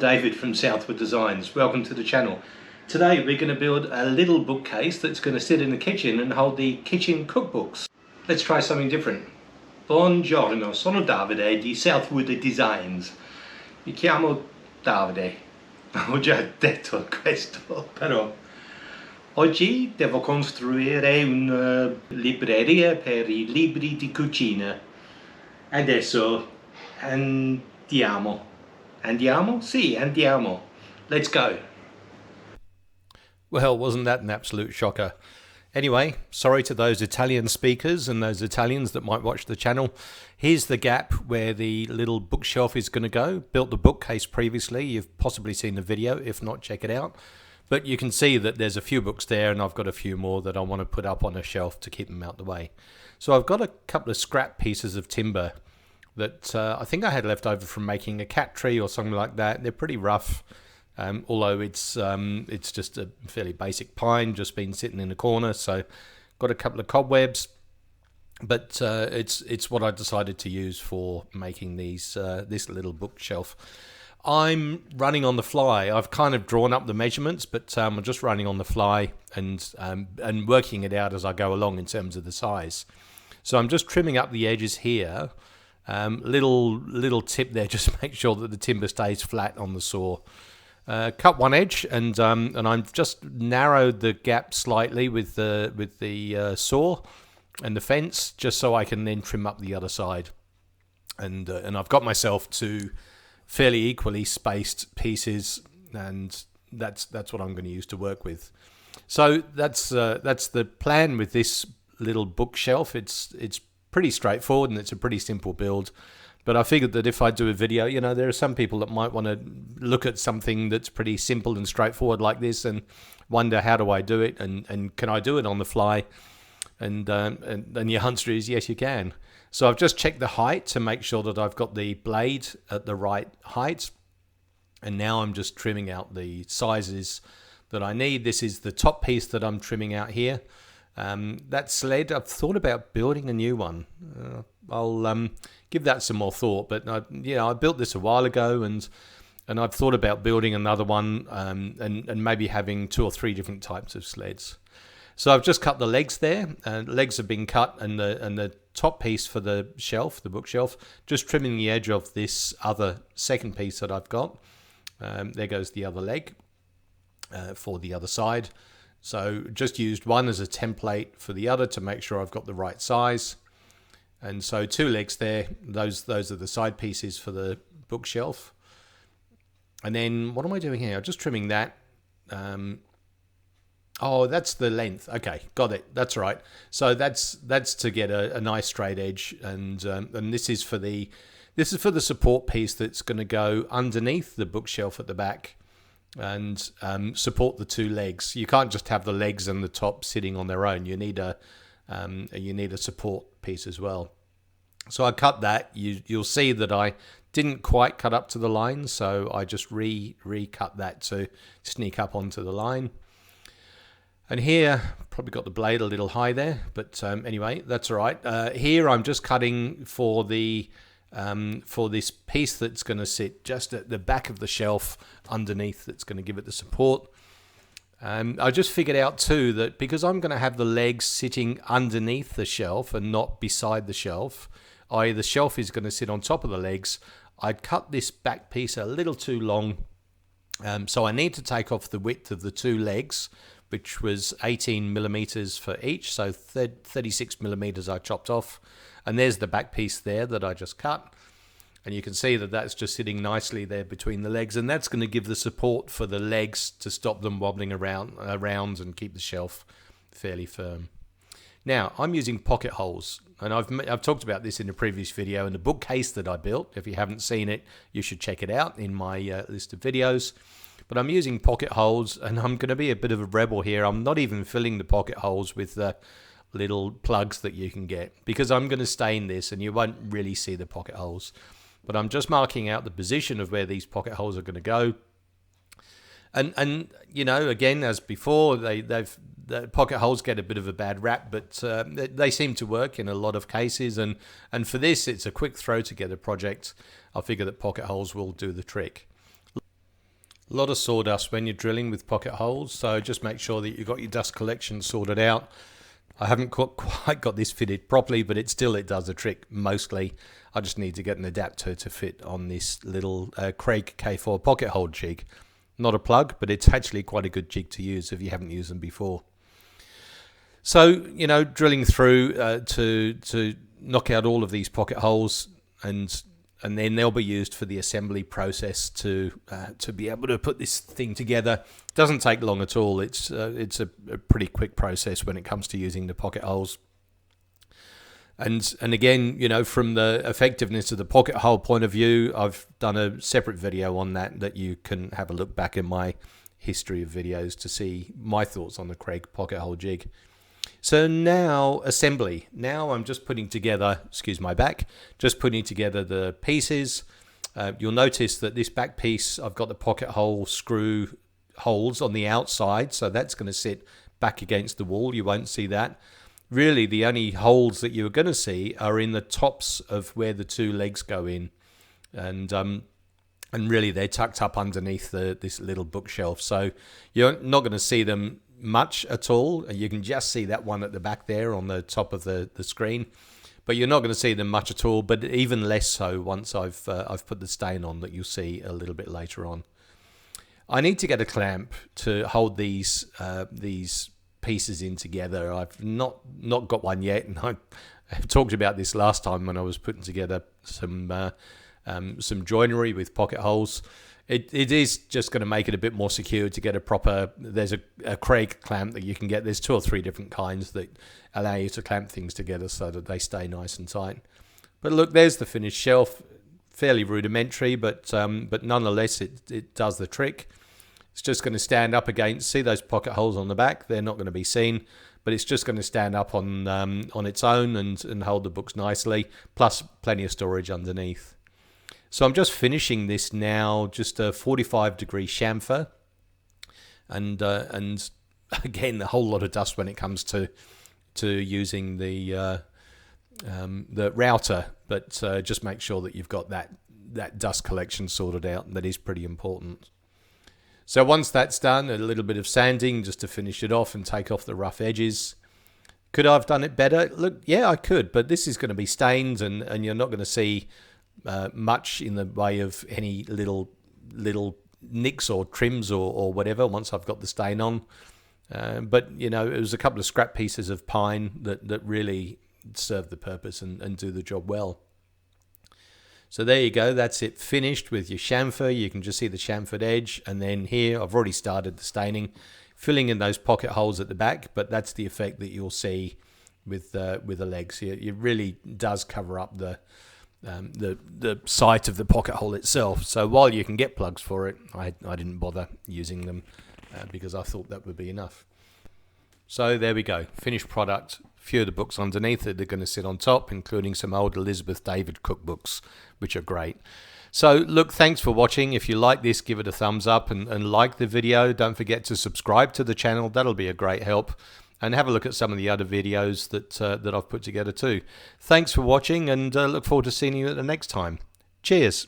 David from Southwood Designs. Welcome to the channel. Today we're going to build a little bookcase that's going to sit in the kitchen and hold the kitchen cookbooks. Let's try something different. Buongiorno, sono Davide di Southwood Designs. Mi chiamo Davide. Ho già detto questo, però oggi devo costruire una libreria per i libri di cucina. Adesso andiamo. Andiamo? Sì, andiamo. Let's go. Well, wasn't that an absolute shocker? Anyway, sorry to those Italian speakers and those Italians that might watch the channel. Here's the gap where the little bookshelf is going to go. Built the bookcase previously. You've possibly seen the video. If not, check it out. But you can see that there's a few books there, and I've got a few more that I want to put up on a shelf to keep them out the way. So I've got a couple of scrap pieces of timber that I think I had left over from making a cat tree or something like that. They're pretty rough, although it's just a fairly basic pine, just been sitting in a corner. So got a couple of cobwebs, but it's what I decided to use for making these this little bookshelf. I'm running on the fly. I've kind of drawn up the measurements, but I'm just running on the fly and working it out as I go along in terms of the size. So I'm just trimming up the edges here. Little tip there, just make sure that the timber stays flat on the saw. Cut one edge, and I've just narrowed the gap slightly with the saw and the fence, just so I can then trim up the other side. And I've got myself two fairly equally spaced pieces, and that's what I'm going to use to work with. So that's the plan with this little bookshelf. It's pretty straightforward, and it's a pretty simple build. But I figured that if I do a video, there are some people that might want to look at something that's pretty simple and straightforward like this and wonder, how do I do it, and can I do it on the fly? And your answer is yes, you can. So I've just checked the height to make sure that I've got the blade at the right height, and now I'm just trimming out the sizes that I need. This is the top piece that I'm trimming out here. That sled, I've thought about building a new one. I'll give that some more thought, but I built this a while ago, and I've thought about building another one, and maybe having 2 or 3 different types of sleds. So I've just cut the legs there, legs have been cut, and the top piece for the shelf, the bookshelf, just trimming the edge of this other second piece that I've got. There goes the other leg for the other side. So just used one as a template for the other to make sure I've got the right size. And so 2 legs there, those are the side pieces for the bookshelf. And then what am I doing here? I'm just trimming that. Oh, that's the length. Okay, got it. That's right. So that's to get a nice straight edge, and this is for the support piece that's going to go underneath the bookshelf at the back and support the 2 legs. You can't just have the legs and the top sitting on their own. You need a support piece as well. So I cut that. You'll see that I didn't quite cut up to the line, so I just recut that to sneak up onto the line. And here, probably got the blade a little high there, but anyway, that's all right. Here I'm just cutting for the for this piece that's going to sit just at the back of the shelf underneath, that's going to give it the support. I just figured out too that because I'm going to have the legs sitting underneath the shelf and not beside the shelf, i.e. the shelf is going to sit on top of the legs, I'd cut this back piece a little too long. So I need to take off the width of the 2 legs, which was 18 millimeters for each, so 36 millimeters I chopped off. And there's the back piece there that I just cut. And you can see that that's just sitting nicely there between the legs, and that's going to give the support for the legs to stop them wobbling around and keep the shelf fairly firm. Now, I'm using pocket holes, and I've talked about this in a previous video in the bookcase that I built. If you haven't seen it, you should check it out in my list of videos. But I'm using pocket holes, and I'm going to be a bit of a rebel here. I'm not even filling the pocket holes with the little plugs that you can get, because I'm going to stain this and you won't really see the pocket holes. But I'm just marking out the position of where these pocket holes are going to go. And again, as before, the pocket holes get a bit of a bad rap, but they seem to work in a lot of cases. And for this, it's a quick throw together project. I figure that pocket holes will do the trick. A lot of sawdust when you're drilling with pocket holes, so just make sure that you've got your dust collection sorted out. I haven't quite got this fitted properly, but it does the trick mostly. I just need to get an adapter to fit on this little Craig K4 pocket hole jig. Not a plug, but it's actually quite a good jig to use if you haven't used them before. So, you know, drilling through to knock out all of these pocket holes, and then they'll be used for the assembly process to be able to put this thing together. It doesn't take long at all. It's a pretty quick process when it comes to using the pocket holes. And again, you know, from the effectiveness of the pocket hole point of view, I've done a separate video on that you can have a look back in my history of videos to see my thoughts on the Craig pocket hole jig. So now assembly. Now I'm just putting together, excuse my back, just putting together the pieces. You'll notice that this back piece, I've got the pocket hole screw holes on the outside, so that's going to sit back against the wall. You won't see that. Really, the only holes that you're going to see are in the tops of where the two legs go in, and really they're tucked up underneath this little bookshelf. So you're not going to see them much at all. You can just see that one at the back there on the top of the screen, but you're not going to see them much at all. But even less so once I've put the stain on, that you'll see a little bit later on. I need to get a clamp to hold these pieces in together. I've not got one yet, and I talked about this last time when I was putting together some joinery with pocket holes. It is just going to make it a bit more secure to get a proper. There's a Craig clamp that you can get. There's 2 or 3 different kinds that allow you to clamp things together so that they stay nice and tight. But look, there's the finished shelf. Fairly rudimentary, but nonetheless it does the trick. It's just going to stand up against, see those pocket holes on the back? They're not going to be seen, but it's just going to stand up on its own and hold the books nicely, plus plenty of storage underneath. So I'm just finishing this now, just a 45-degree chamfer, and again, a whole lot of dust when it comes to using the router, but just make sure that you've got that dust collection sorted out. That is pretty important. So once that's done, a little bit of sanding just to finish it off and take off the rough edges. Could I have done it better? Look, yeah, I could, but this is going to be stained, and you're not going to see much in the way of any little nicks or trims or whatever once I've got the stain on. But, you know, it was a couple of scrap pieces of pine that really serve the purpose and do the job well. So there you go, that's it finished with your chamfer. You can just see the chamfered edge, and then here I've already started the staining, filling in those pocket holes at the back, but that's the effect that you'll see with the legs. It really does cover up the site of the pocket hole itself. So while you can get plugs for it, I didn't bother using them because I thought that would be enough. So there we go, finished product. A few of the books underneath it are going to sit on top, including some old Elizabeth David cookbooks, which are great. So look, thanks for watching. If you like this, give it a thumbs up and like the video. Don't forget to subscribe to the channel. That'll be a great help. And have a look at some of the other videos that I've put together too. Thanks for watching, and look forward to seeing you at the next time. Cheers.